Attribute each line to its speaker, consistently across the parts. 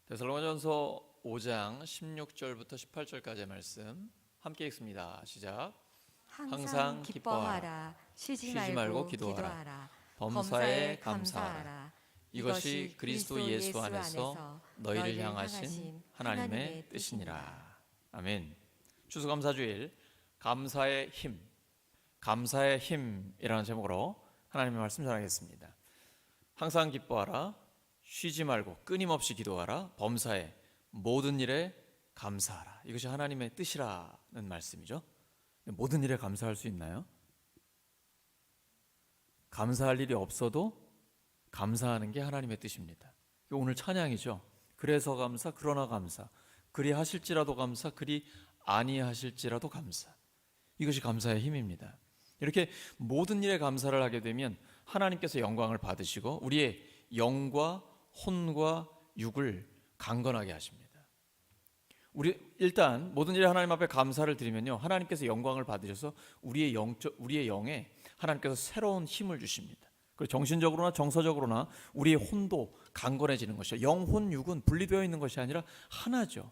Speaker 1: 데살로니가전서 5장 16절부터 18절까지의 말씀 함께 읽습니다. 시작.
Speaker 2: 항상 기뻐하라. 쉬지 말고 기도하라.
Speaker 1: 범사에 감사하라. 이것이 그리스도 예수 안에서 너희를 향하신 하나님의 뜻이니라. 아멘. 추수감사주일 감사의 힘, 감사의 힘이라는 제목으로 하나님의 말씀 전하겠습니다. 항상 기뻐하라. 쉬지 말고 끊임없이 기도하라. 범사에 모든 일에 감사하라. 이것이 하나님의 뜻이라는 말씀이죠. 모든 일에 감사할 수 있나요? 감사할 일이 없어도 감사하는 게 하나님의 뜻입니다. 오늘 찬양이죠. 그래서 감사, 그러나 감사, 그리 하실지라도 감사, 그리 아니하실지라도 감사. 이것이 감사의 힘입니다. 이렇게 모든 일에 감사를 하게 되면 하나님께서 영광을 받으시고 우리의 영과 혼과 육을 강건하게 하십니다. 우리 일단 모든 일에 하나님 앞에 감사를 드리면요, 하나님께서 영광을 받으셔서 우리의 영에 하나님께서 새로운 힘을 주십니다. 그리고 정신적으로나 정서적으로나 우리의 혼도 강건해지는 것이죠. 영혼 육은 분리되어 있는 것이 아니라 하나죠.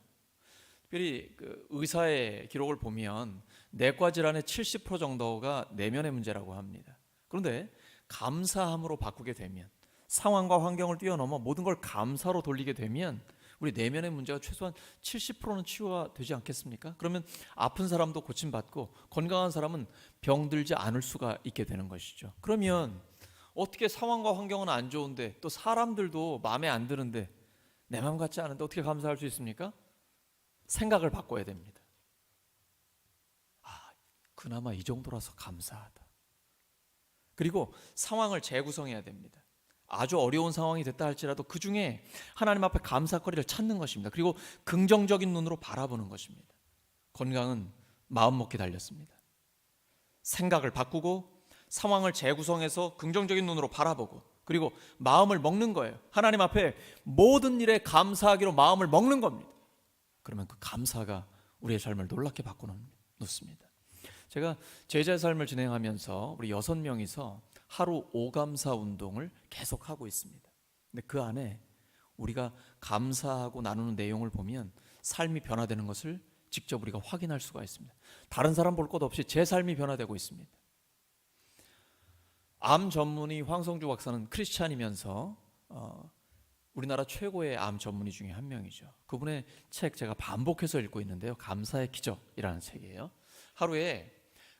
Speaker 1: 특별히 그 의사의 기록을 보면 내과 질환의 70% 정도가 내면의 문제라고 합니다. 그런데 감사함으로 바꾸게 되면, 상황과 환경을 뛰어넘어 모든 걸 감사로 돌리게 되면 우리 내면의 문제가 최소한 70%는 치유가 되지 않겠습니까? 그러면 아픈 사람도 고침받고 건강한 사람은 병들지 않을 수가 있게 되는 것이죠. 그러면 어떻게 상황과 환경은 안 좋은데 또 사람들도 마음에 안 드는데 내 마음 같지 않은데 어떻게 감사할 수 있습니까? 생각을 바꿔야 됩니다. 그나마 이 정도라서 감사하다. 그리고 상황을 재구성해야 됩니다. 아주 어려운 상황이 됐다 할지라도 그 중에 하나님 앞에 감사거리를 찾는 것입니다. 그리고 긍정적인 눈으로 바라보는 것입니다. 건강은 마음먹기 달렸습니다. 생각을 바꾸고 상황을 재구성해서 긍정적인 눈으로 바라보고 그리고 마음을 먹는 거예요. 하나님 앞에 모든 일에 감사하기로 마음을 먹는 겁니다. 그러면 그 감사가 우리의 삶을 놀랍게 바꿔놓습니다. 제가 제자의 삶을 진행하면서 우리 6명이서 하루 5감사 운동을 계속하고 있습니다. 근데 그 안에 우리가 감사하고 나누는 내용을 보면 삶이 변화되는 것을 직접 우리가 확인할 수가 있습니다. 다른 사람 볼 것 없이 제 삶이 변화되고 있습니다. 암 전문의 황성주 박사는 크리스찬이면서 우리나라 최고의 암 전문의 중에 한 명이죠. 그분의 책 제가 반복해서 읽고 있는데요. 감사의 기적이라는 책이에요. 하루에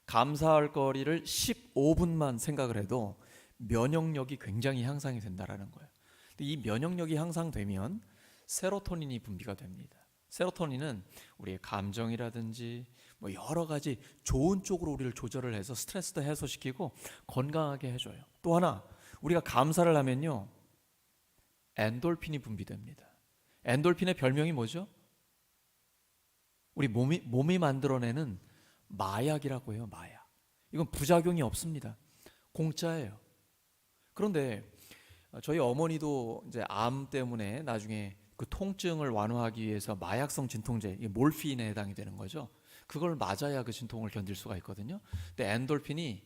Speaker 1: 감사할 거리를 15분만 생각을 해도 면역력이 굉장히 향상이 된다는 거예요. 근데 이 면역력이 향상되면 세로토닌이 분비가 됩니다. 세로토닌은 우리의 감정이라든지 여러 가지 좋은 쪽으로 우리를 조절을 해서 스트레스도 해소시키고 건강하게 해줘요. 또 하나, 우리가 감사를 하면요, 엔돌핀이 분비됩니다. 엔돌핀의 별명이 뭐죠? 우리 몸이 만들어내는 마약이라고 해요. 마약. 이건 부작용이 없습니다. 공짜예요. 그런데 저희 어머니도 이제 암 때문에 나중에 그 통증을 완화하기 위해서 마약성 진통제, 몰피인에 해당이 되는 거죠. 그걸 맞아야 그 진통을 견딜 수가 있거든요. 근데 엔돌핀이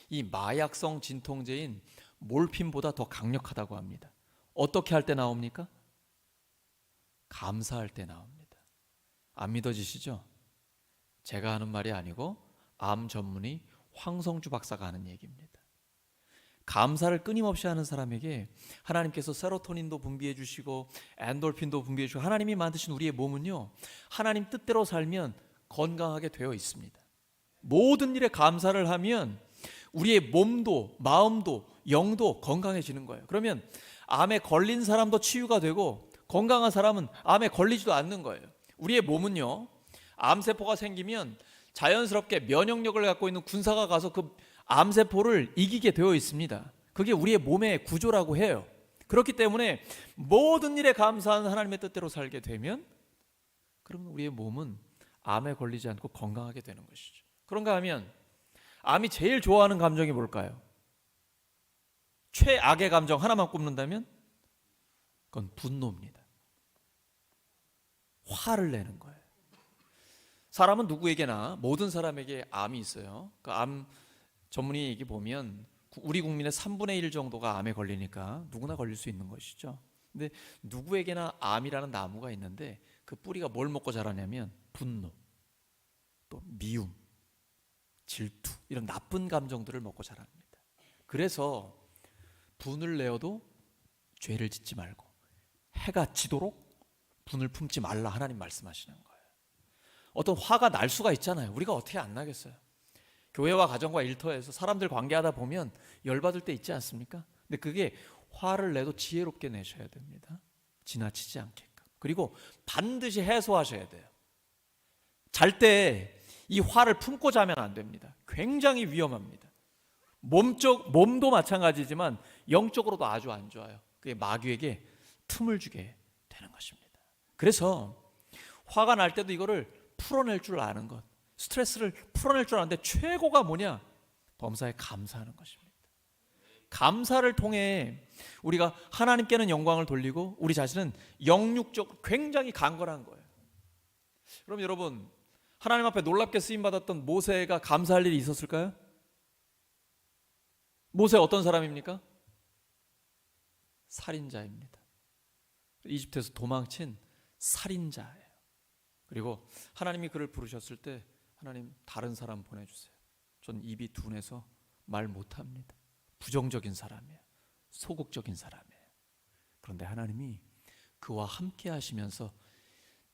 Speaker 1: 이 마약성 진통제인 몰핀보다 더 강력하다고 합니다. 어떻게 할 때 나옵니까? 감사할 때 나옵니다. 안 믿어지시죠? 제가 하는 말이 아니고 암 전문의 황성주 박사가 하는 얘기입니다. 감사를 끊임없이 하는 사람에게 하나님께서 세로토닌도 분비해 주시고 엔돌핀도 분비해 주시고 하나님이 만드신 우리의 몸은요, 하나님 뜻대로 살면 건강하게 되어 있습니다. 모든 일에 감사를 하면 우리의 몸도 마음도 영도 건강해지는 거예요. 그러면 암에 걸린 사람도 치유가 되고 건강한 사람은 암에 걸리지도 않는 거예요. 우리의 몸은요, 암세포가 생기면 자연스럽게 면역력을 갖고 있는 군사가 가서 그 암세포를 이기게 되어 있습니다. 그게 우리의 몸의 구조라고 해요. 그렇기 때문에 모든 일에 감사하는 하나님의 뜻대로 살게 되면 그러면 우리의 몸은 암에 걸리지 않고 건강하게 되는 것이죠. 그런가 하면 암이 제일 좋아하는 감정이 뭘까요? 최악의 감정 하나만 꼽는다면 그건 분노입니다. 화를 내는 거예요. 사람은 누구에게나 모든 사람에게 암이 있어요. 그 암 전문의 얘기 보면 우리 국민의 3분의 1 정도가 암에 걸리니까 누구나 걸릴 수 있는 것이죠. 근데 누구에게나 암이라는 나무가 있는데 그 뿌리가 뭘 먹고 자라냐면 분노, 또 미움, 질투 이런 나쁜 감정들을 먹고 자랍니다. 그래서 분을 내어도 죄를 짓지 말고 해가 지도록 분을 품지 말라 하나님 말씀하시는 거예요. 어떤 화가 날 수가 있잖아요. 우리가 어떻게 안 나겠어요? 교회와 가정과 일터에서 사람들 관계하다 보면 열받을 때 있지 않습니까? 근데 그게 화를 내도 지혜롭게 내셔야 됩니다. 지나치지 않게끔. 그리고 반드시 해소하셔야 돼요. 잘 때 이 화를 품고 자면 안 됩니다. 굉장히 위험합니다. 몸도 마찬가지지만 영적으로도 아주 안 좋아요. 그게 마귀에게 틈을 주게 되는 것입니다. 그래서 화가 날 때도 이거를 풀어낼 줄 아는 것, 스트레스를 풀어낼 줄 아는데 최고가 뭐냐? 범사에 감사하는 것입니다. 감사를 통해 우리가 하나님께는 영광을 돌리고 우리 자신은 영육적으로 굉장히 강건한 거예요. 그럼 여러분, 하나님 앞에 놀랍게 쓰임받았던 모세가 감사할 일이 있었을까요? 모세 어떤 사람입니까? 살인자입니다. 이집트에서 도망친 살인자예요. 그리고 하나님이 그를 부르셨을 때 하나님 다른 사람 보내주세요. 전 입이 둔해서 말 못합니다. 부정적인 사람이에요. 소극적인 사람이에요. 그런데 하나님이 그와 함께 하시면서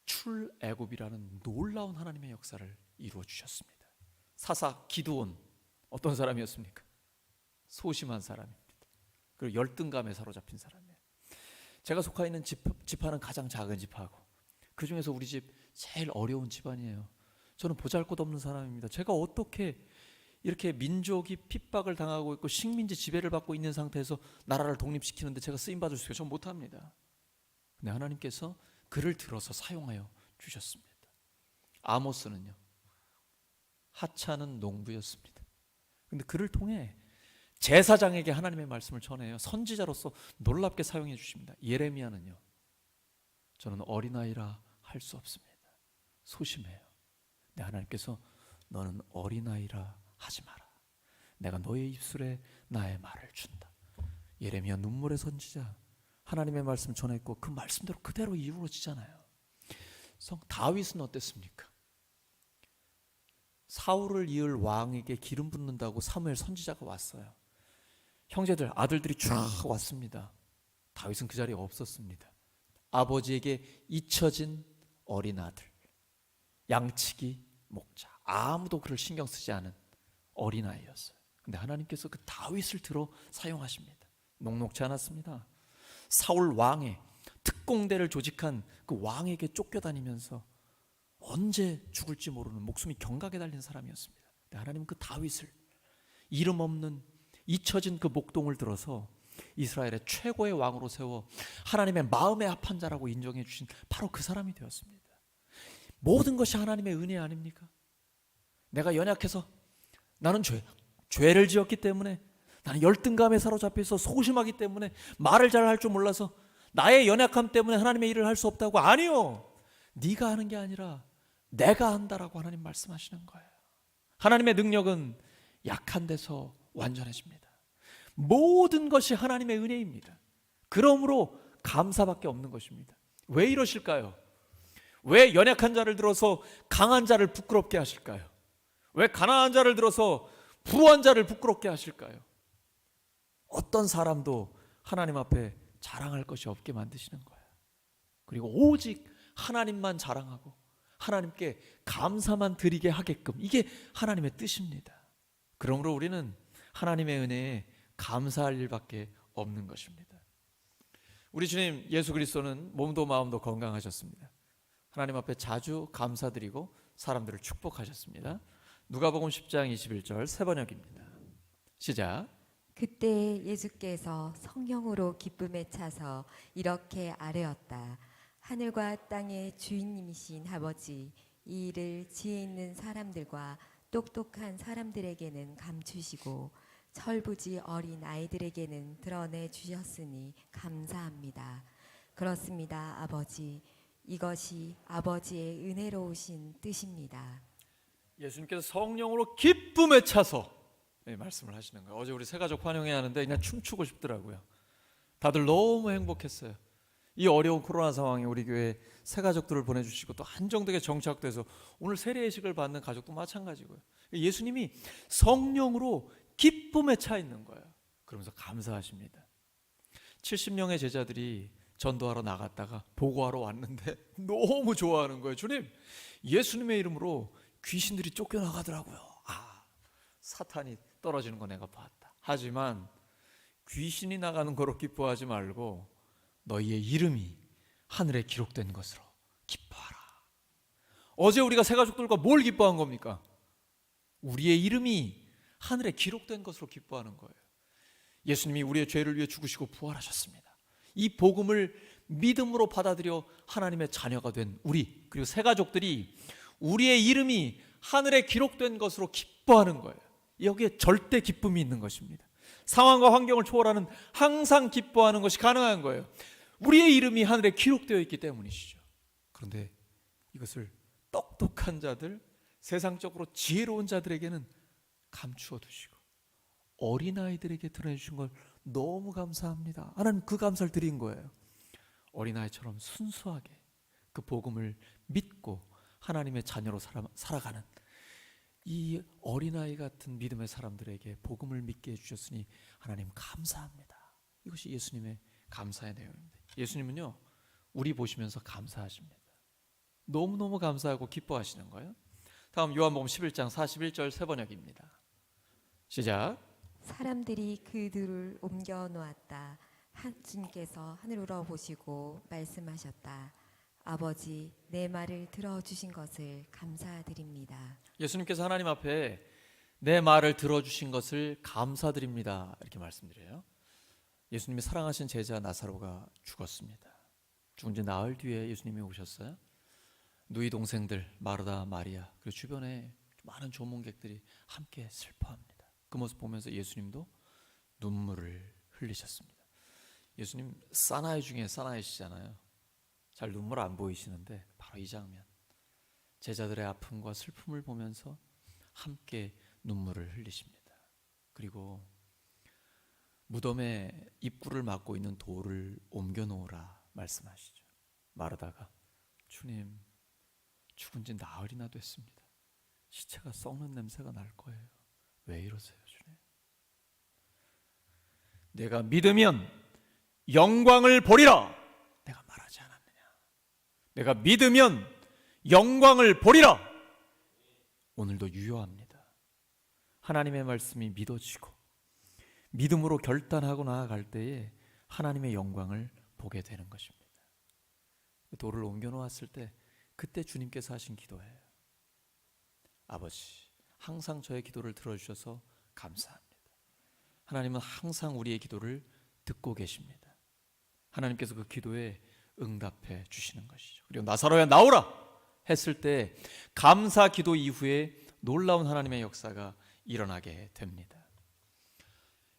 Speaker 1: 출애굽이라는 놀라운 하나님의 역사를 이루어 주셨습니다. 사사 기드온 어떤 사람이었습니까? 소심한 사람입니다. 그리고 열등감에 사로잡힌 사람이에요. 제가 속해 있는 지파는 가장 작은 지파고 그 중에서 우리 집 제일 어려운 집안이에요. 저는 보잘것없는 사람입니다. 제가 어떻게 이렇게 민족이 핍박을 당하고 있고 식민지 지배를 받고 있는 상태에서 나라를 독립시키는데 제가 쓰임받을 수 있어요? 전 못합니다. 근데 하나님께서 그를 들어서 사용하여 주셨습니다. 아모스는요, 하찮은 농부였습니다. 근데 그를 통해 제사장에게 하나님의 말씀을 전해요. 선지자로서 놀랍게 사용해 주십니다. 예레미야는요, 저는 어린아이라 할 수 없습니다. 소심해요. 근데 하나님께서 너는 어린아이라 하지 마라. 내가 너의 입술에 나의 말을 준다. 예레미야 눈물의 선지자, 하나님의 말씀 전했고 그 말씀대로 그대로 이루어지잖아요. 다윗은 어땠습니까? 사울을 이을 왕에게 기름 붓는다고 사무엘 선지자가 왔어요. 형제들, 아들들이 쫙 왔습니다. 다윗은 그 자리에 없었습니다. 아버지에게 잊혀진 어린 아들, 양치기 목자, 아무도 그를 신경 쓰지 않은 어린아이였어요. 근데 하나님께서 그 다윗을 들어 사용하십니다. 녹록지 않았습니다. 사울 왕의 특공대를 조직한 그 왕에게 쫓겨다니면서 언제 죽을지 모르는 목숨이 경각에 달린 사람이었습니다. 근데 하나님은 그 다윗을 이름 없는 잊혀진 그 목동을 들어서 이스라엘의 최고의 왕으로 세워 하나님의 마음에 합한 자라고 인정해 주신 바로 그 사람이 되었습니다. 모든 것이 하나님의 은혜 아닙니까? 내가 연약해서 나는 죄를 지었기 때문에, 나는 열등감에 사로잡혀 있어 소심하기 때문에, 말을 잘 할 줄 몰라서 나의 연약함 때문에 하나님의 일을 할 수 없다고. 아니요, 네가 하는 게 아니라 내가 한다라고 하나님 말씀하시는 거예요. 하나님의 능력은 약한 데서 완전해집니다. 모든 것이 하나님의 은혜입니다. 그러므로 감사밖에 없는 것입니다. 왜 이러실까요? 왜 연약한 자를 들어서 강한 자를 부끄럽게 하실까요? 왜 가난한 자를 들어서 부한 자를 부끄럽게 하실까요? 어떤 사람도 하나님 앞에 자랑할 것이 없게 만드시는 거예요. 그리고 오직 하나님만 자랑하고 하나님께 감사만 드리게 하게끔, 이게 하나님의 뜻입니다. 그러므로 우리는 하나님의 은혜에 감사할 일밖에 없는 것입니다. 우리 주님 예수 그리스도는 몸도 마음도 건강하셨습니다. 하나님 앞에 자주 감사드리고 사람들을 축복하셨습니다. 누가복음 10장 21절 세 번역입니다. 시작.
Speaker 2: 그때 예수께서 성령으로 기쁨에 차서 이렇게 아뢰었다. 하늘과 땅의 주인님이신 아버지, 이 일을 지혜 있는 사람들과 똑똑한 사람들에게는 감추시고 철부지 어린 아이들에게는 드러내 주셨으니 감사합니다. 그렇습니다, 아버지. 이것이 아버지의 은혜로우신 뜻입니다.
Speaker 1: 예수님께서 성령으로 기쁨에 차서 말씀을 하시는 거예요. 어제 우리 새가족 환영회 하는데 그냥 춤추고 싶더라고요. 다들 너무 행복했어요. 이 어려운 코로나 상황에 우리 교회 새 가족들을 보내주시고 또 한정되게 정착돼서 오늘 세례 예식을 받는 가족도 마찬가지고요. 예수님이 성령으로 기쁨에 차 있는 거예요. 그러면서 감사하십니다. 70명의 제자들이 전도하러 나갔다가 보고하러 왔는데 너무 좋아하는 거예요. 주님, 예수님의 이름으로 귀신들이 쫓겨나가더라고요. 사탄이 떨어지는 거 내가 봤다. 하지만 귀신이 나가는 거로 기뻐하지 말고 너희의 이름이 하늘에 기록된 것으로 기뻐하라. 어제 우리가 새 가족들과 뭘 기뻐한 겁니까? 우리의 이름이 하늘에 기록된 것으로 기뻐하는 거예요. 예수님이 우리의 죄를 위해 죽으시고 부활하셨습니다. 이 복음을 믿음으로 받아들여 하나님의 자녀가 된 우리, 그리고 새 가족들이 우리의 이름이 하늘에 기록된 것으로 기뻐하는 거예요. 여기에 절대 기쁨이 있는 것입니다. 상황과 환경을 초월하는 항상 기뻐하는 것이 가능한 거예요. 우리의 이름이 하늘에 기록되어 있기 때문이시죠. 그런데 이것을 똑똑한 자들, 세상적으로 지혜로운 자들에게는 감추어 두시고 어린아이들에게 드러내주신 걸 너무 감사합니다. 하나님 그 감사를 드린 거예요. 어린아이처럼 순수하게 그 복음을 믿고 하나님의 자녀로 살아가는 이 어린아이 같은 믿음의 사람들에게 복음을 믿게 해주셨으니 하나님 감사합니다. 이것이 예수님의 감사의 내용입니다. 예수님은요, 우리 보시면서 감사하십니다. 너무너무 감사하고 기뻐하시는 거예요. 다음 요한복음 11장 41절 세 번역입니다. 시작.
Speaker 2: 사람들이 그들을 옮겨 놓았다. 주님께서 하늘으로 보시고 말씀하셨다. 아버지, 내 말을 들어주신 것을 감사드립니다.
Speaker 1: 예수님께서 하나님 앞에 내 말을 들어주신 것을 감사드립니다. 이렇게 말씀드려요. 예수님이 사랑하신 제자 나사로가 죽었습니다. 죽은 지 나흘 뒤에 예수님이 오셨어요. 누이 동생들 마르다, 마리아, 그리고 주변에 많은 조문객들이 함께 슬퍼합니다. 그 모습 보면서 예수님도 눈물을 흘리셨습니다. 예수님 사나이 중에 사나이시잖아요. 잘 눈물 안 보이시는데 바로 이 장면, 제자들의 아픔과 슬픔을 보면서 함께 눈물을 흘리십니다. 그리고 무덤의 입구를 막고 있는 돌을 옮겨 놓으라 말씀하시죠. 마르다가 주님, 죽은 지 나흘이나 됐습니다. 시체가 썩는 냄새가 날 거예요. 왜 이러세요, 주님? 내가 믿으면 영광을 보리라. 내가 말하지 않았느냐? 내가 믿으면 영광을 보리라. 오늘도 유효합니다. 하나님의 말씀이 믿어지고 믿음으로 결단하고 나아갈 때에 하나님의 영광을 보게 되는 것입니다. 돌을 옮겨 놓았을 때 그때 주님께서 하신 기도예요. 아버지, 항상 저의 기도를 들어주셔서 감사합니다. 하나님은 항상 우리의 기도를 듣고 계십니다. 하나님께서 그 기도에 응답해 주시는 것이죠. 그리고 나사로야 나오라 했을 때 감사 기도 이후에 놀라운 하나님의 역사가 일어나게 됩니다.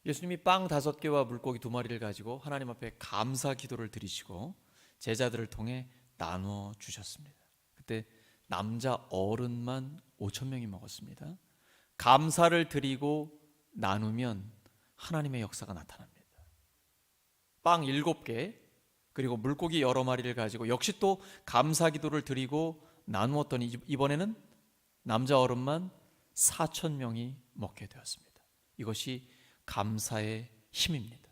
Speaker 1: 예수님이 빵 5개와 물고기 2마리를 가지고 하나님 앞에 감사 기도를 드리시고 제자들을 통해 나누어 주셨습니다. 그때 남자 어른만 5,000명이 먹었습니다. 감사를 드리고 나누면 하나님의 역사가 나타납니다. 빵 7개 그리고 물고기 여러 마리를 가지고 역시 또 감사 기도를 드리고 나누었더니 이번에는 남자 어른만 4,000명이 먹게 되었습니다. 이것이 감사의 힘입니다.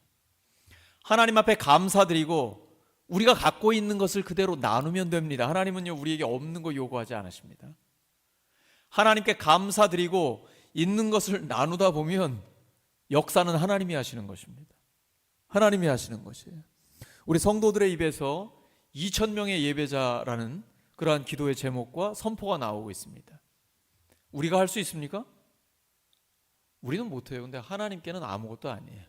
Speaker 1: 하나님 앞에 감사드리고 우리가 갖고 있는 것을 그대로 나누면 됩니다. 하나님은요, 우리에게 없는 거 요구하지 않으십니다. 하나님께 감사드리고 있는 것을 나누다 보면 역사는 하나님이 하시는 것입니다. 하나님이 하시는 것이에요. 우리 성도들의 입에서 2,000명의 예배자라는 그러한 기도의 제목과 선포가 나오고 있습니다. 우리가 할 수 있습니까? 우리는 못해요. 근데 하나님께는 아무것도 아니에요.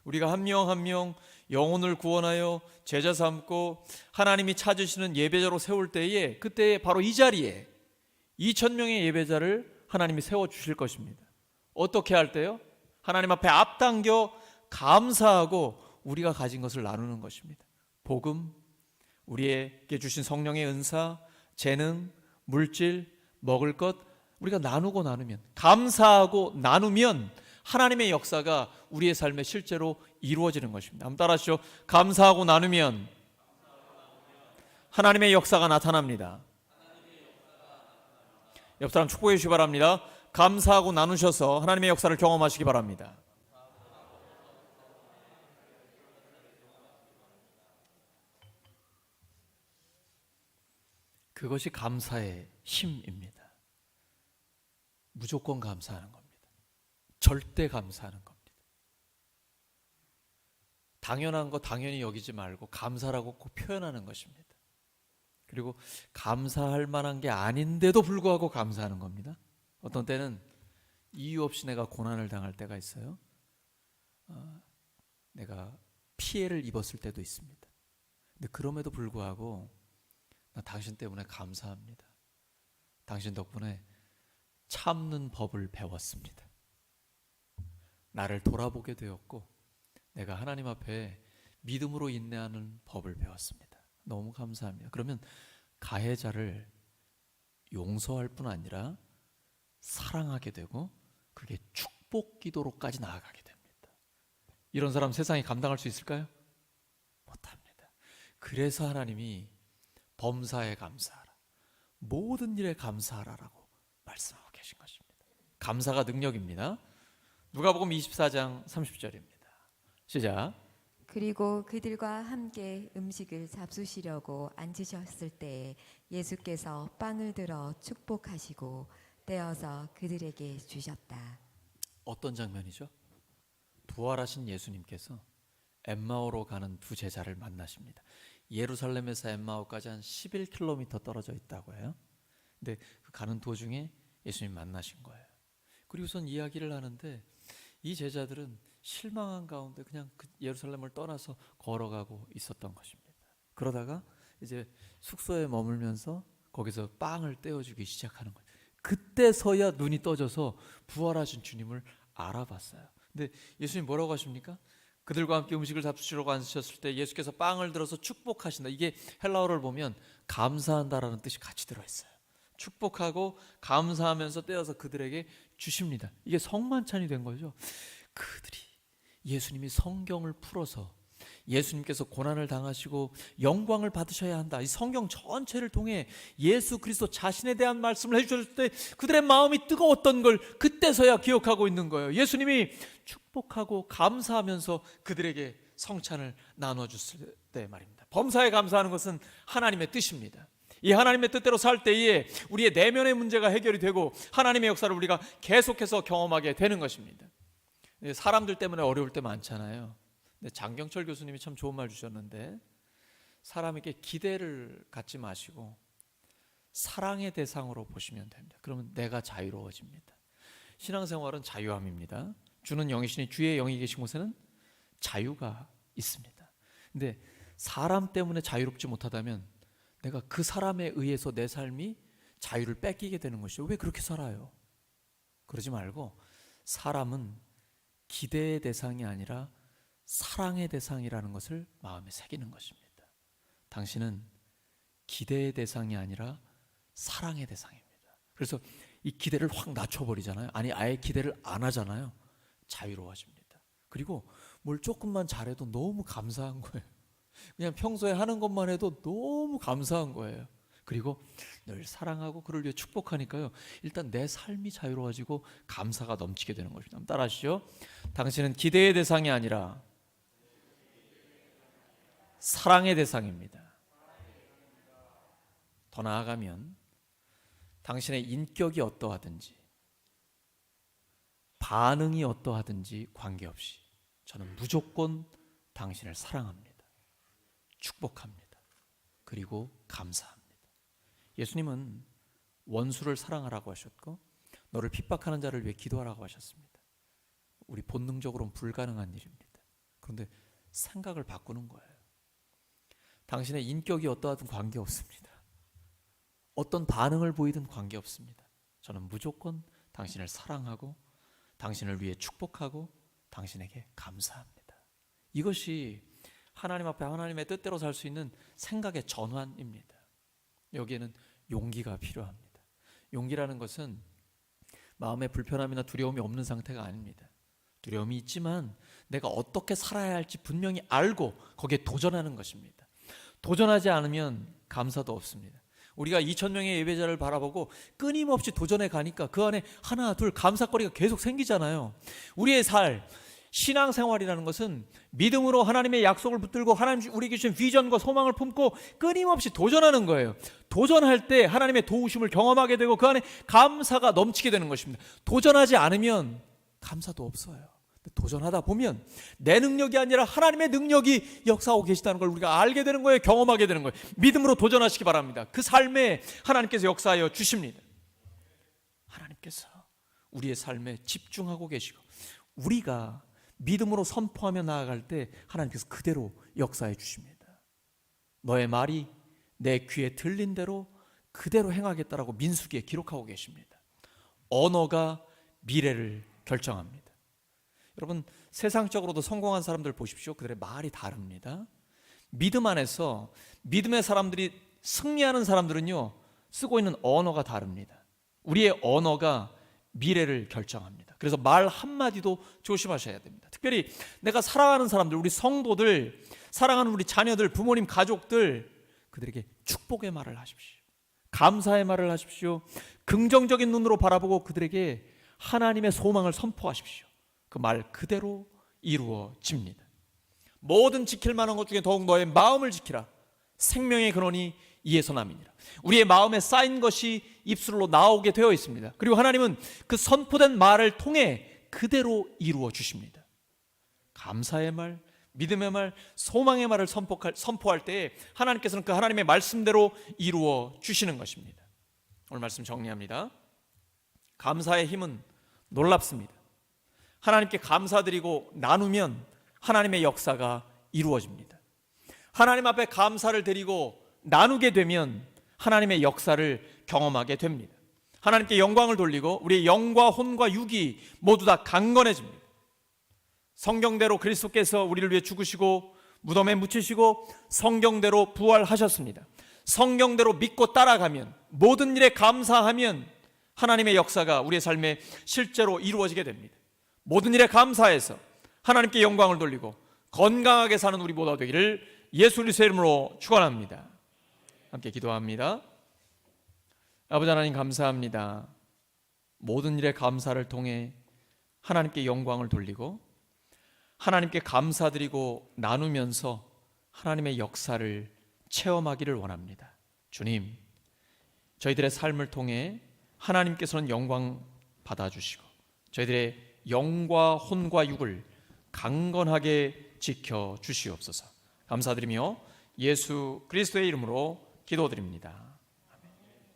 Speaker 1: 우리가 한 명 한 명 영혼을 구원하여 제자 삼고 하나님이 찾으시는 예배자로 세울 때에 그때 바로 이 자리에 2,000명의 예배자를 하나님이 세워주실 것입니다. 어떻게 할 때요? 하나님 앞에 앞당겨 감사하고 우리가 가진 것을 나누는 것입니다. 복음, 우리에게 주신 성령의 은사, 재능, 물질, 먹을 것 우리가 나누고 나누면, 감사하고 나누면 하나님의 역사가 우리의 삶에 실제로 이루어지는 것입니다. 한번 따라하시죠. 감사하고 나누면 하나님의 역사가 나타납니다. 옆 사람 축복해 주시기 바랍니다. 감사하고 나누셔서 하나님의 역사를 경험하시기 바랍니다. 그것이 감사의 힘입니다. 무조건 감사하는 겁니다. 절대 감사하는 겁니다. 당연한 거 당연히 여기지 말고 감사라고 꼭 표현하는 것입니다. 그리고 감사할 만한 게 아닌데도 불구하고 감사하는 겁니다. 어떤 때는 이유 없이 내가 고난을 당할 때가 있어요. 내가 피해를 입었을 때도 있습니다. 근데 그럼에도 불구하고 나 당신 때문에 감사합니다. 당신 덕분에 참는 법을 배웠습니다. 나를 돌아보게 되었고 내가 하나님 앞에 믿음으로 인내하는 법을 배웠습니다. 너무 감사합니다. 그러면 가해자를 용서할 뿐 아니라 사랑하게 되고 그게 축복 기도로까지 나아가게 됩니다. 이런 사람 세상에 감당할 수 있을까요? 못합니다. 그래서 하나님이 범사에 감사하라, 모든 일에 감사하라라고 말씀하고 계신 것입니다. 감사가 능력입니다. 누가복음 24장 30절입니다. 시작.
Speaker 2: 그리고 그들과 함께 음식을 잡수시려고 앉으셨을 때 예수께서 빵을 들어 축복하시고 떼어서 그들에게 주셨다.
Speaker 1: 어떤 장면이죠? 부활하신 예수님께서 엠마오로 가는 두 제자를 만나십니다. 예루살렘에서 엠마오까지 한 11km 떨어져 있다고 해요. 근데 그 가는 도중에 예수님 만나신 거예요. 그리고선 이야기를 하는데 이 제자들은 실망한 가운데 그냥 그 예루살렘을 떠나서 걸어가고 있었던 것입니다. 그러다가 이제 숙소에 머물면서 거기서 빵을 떼어주기 시작하는 거예요. 그때서야 눈이 떠져서 부활하신 주님을 알아봤어요. 근데 예수님 뭐라고 하십니까? 그들과 함께 음식을 잡수시려고 앉으셨을 때 예수께서 빵을 들어서 축복하신다. 이게 헬라어를 보면 감사한다라는 뜻이 같이 들어있어요. 축복하고 감사하면서 떼어서 그들에게 주십니다. 이게 성만찬이 된 거죠. 그들이 예수님이 성경을 풀어서 예수님께서 고난을 당하시고 영광을 받으셔야 한다. 이 성경 전체를 통해 예수 그리스도 자신에 대한 말씀을 해주셨을 때 그들의 마음이 뜨거웠던 걸 그때서야 기억하고 있는 거예요. 예수님이 축복하고 감사하면서 그들에게 성찬을 나눠줬을 때 말입니다. 범사에 감사하는 것은 하나님의 뜻입니다. 이 하나님의 뜻대로 살 때에 우리의 내면의 문제가 해결이 되고 하나님의 역사를 우리가 계속해서 경험하게 되는 것입니다. 사람들 때문에 어려울 때 많잖아요. 근데 장경철 교수님이 참 좋은 말 주셨는데 사람에게 기대를 갖지 마시고 사랑의 대상으로 보시면 됩니다. 그러면 내가 자유로워집니다. 신앙생활은 자유함입니다. 주는 영이시니 주의 영이 계신 곳에는 자유가 있습니다. 근데 사람 때문에 자유롭지 못하다면 내가 그 사람에 의해서 내 삶이 자유를 뺏기게 되는 것이죠. 왜 그렇게 살아요? 그러지 말고 사람은 기대의 대상이 아니라 사랑의 대상이라는 것을 마음에 새기는 것입니다. 당신은 기대의 대상이 아니라 사랑의 대상입니다. 그래서 이 기대를 확 낮춰버리잖아요. 아니 아예 기대를 안 하잖아요. 자유로워집니다. 그리고 뭘 조금만 잘해도 너무 감사한 거예요. 그냥 평소에 하는 것만 해도 너무 감사한 거예요. 그리고 늘 사랑하고 그를 위해 축복하니까요. 일단 내 삶이 자유로워지고 감사가 넘치게 되는 것입니다. 한번 따라하시죠. 당신은 기대의 대상이 아니라 사랑의 대상입니다. 더 나아가면 당신의 인격이 어떠하든지 반응이 어떠하든지 관계없이 저는 무조건 당신을 사랑합니다. 축복합니다. 그리고 감사합니다. 예수님은 원수를 사랑하라고 하셨고 너를 핍박하는 자를 위해 기도하라고 하셨습니다. 우리 본능적으로는 불가능한 일입니다. 그런데 생각을 바꾸는 거예요. 당신의 인격이 어떠하든 관계없습니다. 어떤 반응을 보이든 관계없습니다. 저는 무조건 당신을 사랑하고 당신을 위해 축복하고 당신에게 감사합니다. 이것이 하나님 앞에 하나님의 뜻대로 살 수 있는 생각의 전환입니다. 여기에는 용기가 필요합니다. 용기라는 것은 마음에 불편함이나 두려움이 없는 상태가 아닙니다. 두려움이 있지만 내가 어떻게 살아야 할지 분명히 알고 거기에 도전하는 것입니다. 도전하지 않으면 감사도 없습니다. 우리가 2,000명의 예배자를 바라보고 끊임없이 도전해 가니까 그 안에 하나 둘 감사거리가 계속 생기잖아요. 우리의 신앙생활이라는 것은 믿음으로 하나님의 약속을 붙들고 하나님 우리에게 주신 비전과 소망을 품고 끊임없이 도전하는 거예요. 도전할 때 하나님의 도우심을 경험하게 되고 그 안에 감사가 넘치게 되는 것입니다. 도전하지 않으면 감사도 없어요. 도전하다 보면 내 능력이 아니라 하나님의 능력이 역사하고 계시다는 걸 우리가 알게 되는 거예요. 경험하게 되는 거예요. 믿음으로 도전하시기 바랍니다. 그 삶에 하나님께서 역사하여 주십니다. 하나님께서 우리의 삶에 집중하고 계시고 우리가 믿음으로 선포하며 나아갈 때 하나님께서 그대로 역사해 주십니다. 너의 말이 내 귀에 들린 대로 그대로 행하겠다라고 민수기에 기록하고 계십니다. 언어가 미래를 결정합니다. 여러분, 세상적으로도 성공한 사람들 보십시오. 그들의 말이 다릅니다. 믿음 안에서 믿음의 사람들이 승리하는 사람들은요, 쓰고 있는 언어가 다릅니다. 우리의 언어가 미래를 결정합니다. 그래서 말 한마디도 조심하셔야 됩니다. 특별히 내가 사랑하는 사람들, 우리 성도들, 사랑하는 우리 자녀들, 부모님, 가족들, 그들에게 축복의 말을 하십시오. 감사의 말을 하십시오. 긍정적인 눈으로 바라보고 그들에게 하나님의 소망을 선포하십시오. 그 말 그대로 이루어집니다. 모든 지킬 만한 것 중에 더욱 너의 마음을 지키라. 생명의 근원이 이에서 남이니라. 우리의 마음에 쌓인 것이 입술로 나오게 되어 있습니다. 그리고 하나님은 그 선포된 말을 통해 그대로 이루어 주십니다. 감사의 말, 믿음의 말, 소망의 말을 선포할 때 하나님께서는 그 하나님의 말씀대로 이루어 주시는 것입니다. 오늘 말씀 정리합니다. 감사의 힘은 놀랍습니다. 하나님께 감사드리고 나누면 하나님의 역사가 이루어집니다. 하나님 앞에 감사를 드리고 나누게 되면 하나님의 역사를 경험하게 됩니다. 하나님께 영광을 돌리고 우리의 영과 혼과 육이 모두 다 강건해집니다. 성경대로 그리스도께서 우리를 위해 죽으시고 무덤에 묻히시고 성경대로 부활하셨습니다. 성경대로 믿고 따라가면, 모든 일에 감사하면 하나님의 역사가 우리의 삶에 실제로 이루어지게 됩니다. 모든 일에 감사해서 하나님께 영광을 돌리고 건강하게 사는 우리 모두가 되기를 예수 그리스도의 이름으로 축원합니다. 함께 기도합니다. 아버지 하나님, 감사합니다. 모든 일에 감사를 통해 하나님께 영광을 돌리고 하나님께 감사드리고 나누면서 하나님의 역사를 체험하기를 원합니다. 주님, 저희들의 삶을 통해 하나님께서는 영광 받아주시고 저희들의 영과 혼과 육을 강건하게 지켜 주시옵소서. 감사드리며 예수 그리스도의 이름으로 기도드립니다.